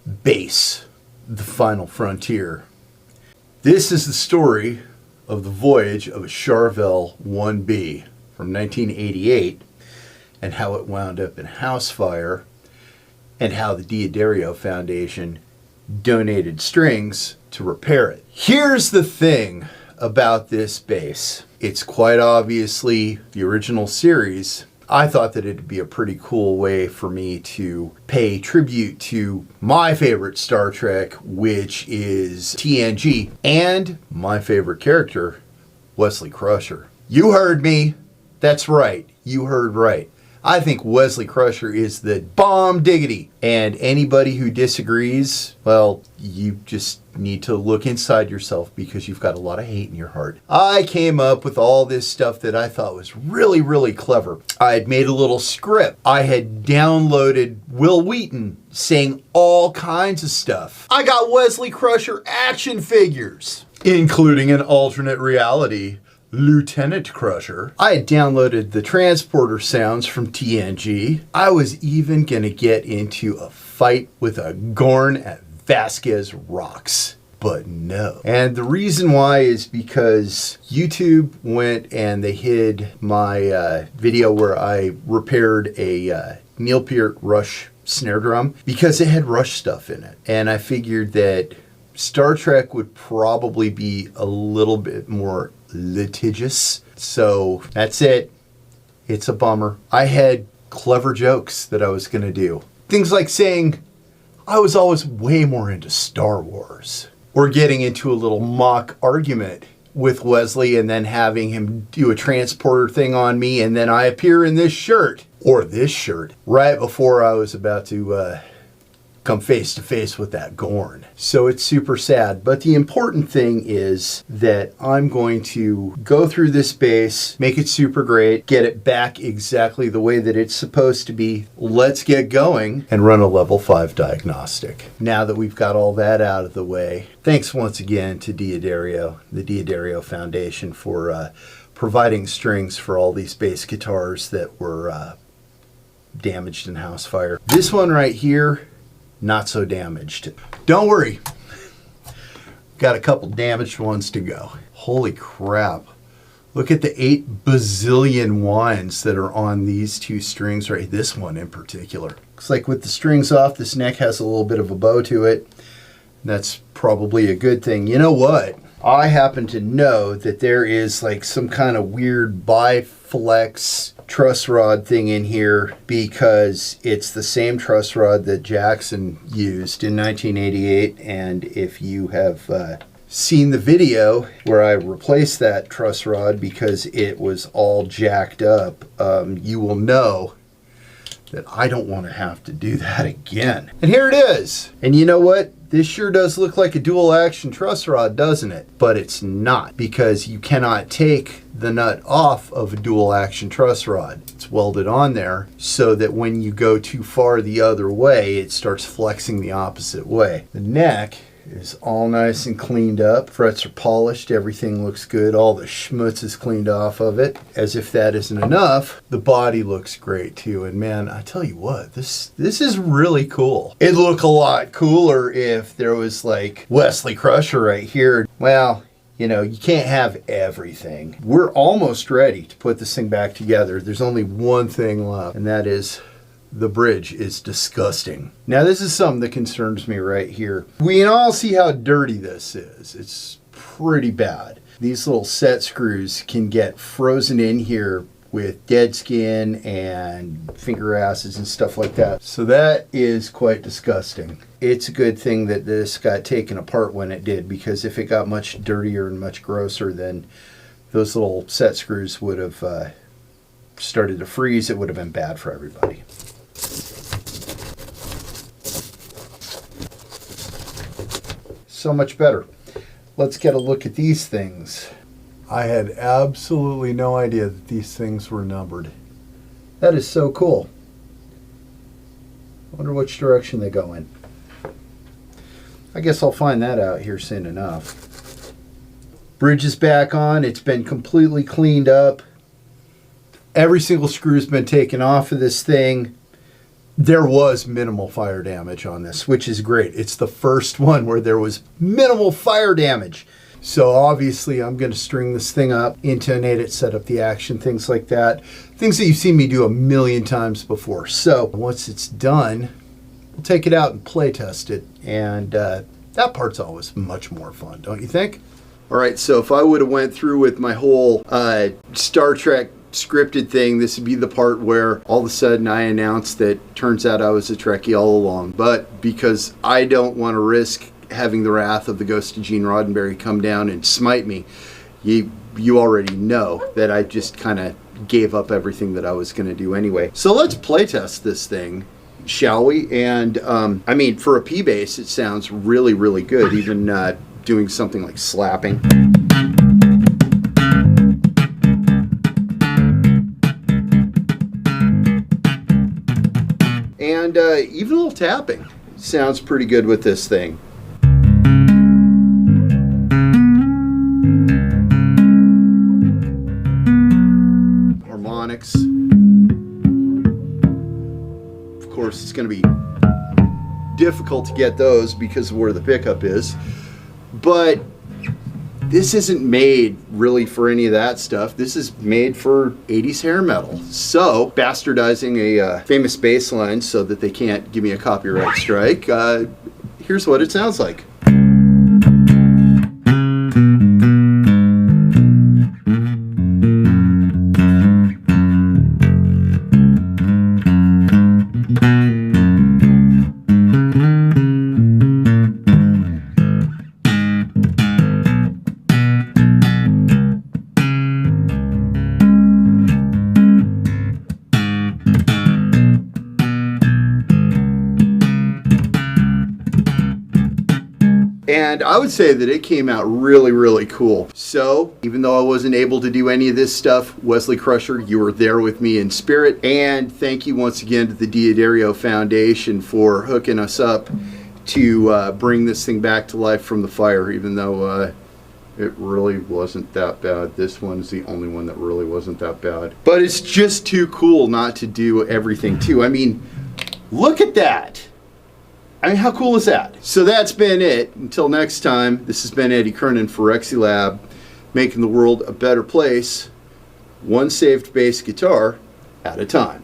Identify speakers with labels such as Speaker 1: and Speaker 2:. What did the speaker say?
Speaker 1: Bass, the final frontier. This is the story of the voyage of a Charvel 1B from 1988 and how it wound up in house fire and how the Diodario Foundation donated strings to repair it. Here's the thing about this bass. It's quite obviously the original series. I thought that it'd be a pretty cool way for me to pay tribute to my favorite Star Trek, which is TNG, and my favorite character, Wesley Crusher. You heard me. That's right. You heard right. I think Wesley Crusher is the bomb diggity. And anybody who disagrees, well, you just need to look inside yourself because you've got a lot of hate in your heart. I came up with all this stuff that I thought was really, really clever. I had made a little script. I had downloaded Will Wheaton saying all kinds of stuff. I got Wesley Crusher action figures, including an alternate reality Lieutenant Crusher. I had downloaded the transporter sounds from TNG. I was even gonna get into a fight with a Gorn at Vasquez Rocks, but no. And the reason why is because YouTube went and they hid my video where I repaired a Neil Peart Rush snare drum because it had Rush stuff in it. And I figured that Star Trek would probably be a little bit more litigious. So that's it. It's a bummer. I had clever jokes that I was going to do. Things like saying I was always way more into Star Wars. Or getting into a little mock argument with Wesley and then having him do a transporter thing on me and then I appear in this shirt. Or this shirt. Right before I was about to come face to face with that Gorn. So it's super sad. But the important thing is that I'm going to go through this bass, make it super great, get it back exactly the way that it's supposed to be. Let's get going and run a level 5 diagnostic. Now that we've got all that out of the way, thanks once again to Diodario, the Diodario Foundation, for providing strings for all these bass guitars that were damaged in house fire. This one right here, not so damaged. Don't worry. Got a couple damaged ones to go. Holy crap. Look at the 8 bazillion winds that are on these two strings right. This one in particular. Looks like with the strings off, this neck has a little bit of a bow to it. That's probably a good thing. You know what? I happen to know that there is like some kind of weird biflex truss rod thing in here because it's the same truss rod that Jackson used in 1988, and if you have seen the video where I replaced that truss rod because it was all jacked up, you will know that I don't want to have to do that again. And here it is. And you know what? This sure does look like a dual action truss rod, doesn't it? But it's not, because you cannot take the nut off of a dual action truss rod. It's welded on there so that when you go too far the other way, it starts flexing the opposite way. The neck is all nice and cleaned up. Frets are polished. Everything looks good. All the schmutz is cleaned off of it. As if that isn't enough, the body looks great too. And man, I tell you what, this is really cool. It'd look a lot cooler if there was like Wesley Crusher right here. Well, you know, you can't have everything. We're almost ready to put this thing back together. There's only one thing left, and that is the bridge is disgusting. Now this is something that concerns me right here. We can all see how dirty this is. It's pretty bad. These little set screws can get frozen in here with dead skin and finger asses and stuff like that. So that is quite disgusting. It's a good thing that this got taken apart when it did, because if it got much dirtier and much grosser, then those little set screws would have started to freeze. It would have been bad for everybody. So much better. Let's get a look at these things. I had absolutely no idea that these things were numbered. That is so cool. I wonder which direction they go in. I guess I'll find that out here soon enough. Bridge is back on. It's been completely cleaned up. Every single screw's been taken off of this thing. there was minimal fire damage on this, which is great. It's the first one where there was minimal fire damage. So obviously I'm going to string this thing up, intonate it, set up the action, things like that. Things that you've seen me do a million times before. So once it's done, we'll take it out and play test it. And that part's always much more fun, don't you think? All right, so if I would have went through with my whole Star Trek scripted thing, this would be the part where all of a sudden I announced that turns out I was a Trekkie all along. But because I don't want to risk having the wrath of the ghost of Gene Roddenberry come down and smite me, you already know that I just kind of gave up everything that I was going to do anyway. So let's play test this thing, shall we? And I mean, for a P bass, it sounds really, really good, even doing something like slapping. And even a little tapping sounds pretty good with this thing. Harmonics. Of course, it's going to be difficult to get those because of where the pickup is. But this isn't made really for any of that stuff. This is made for 80s hair metal. So, bastardizing a famous bass line so that they can't give me a copyright strike, here's what it sounds like. And I would say that it came out really, really cool. So, even though I wasn't able to do any of this stuff, Wesley Crusher, you were there with me in spirit. And thank you once again to the Diodario Foundation for hooking us up to bring this thing back to life from the fire, even though it really wasn't that bad. This one's the only one that really wasn't that bad. But it's just too cool not to do everything too. I mean, look at that. I mean, how cool is that? So that's been it. Until next time, this has been Eddie Kernan for Rexilab, making the world a better place, one saved bass guitar at a time.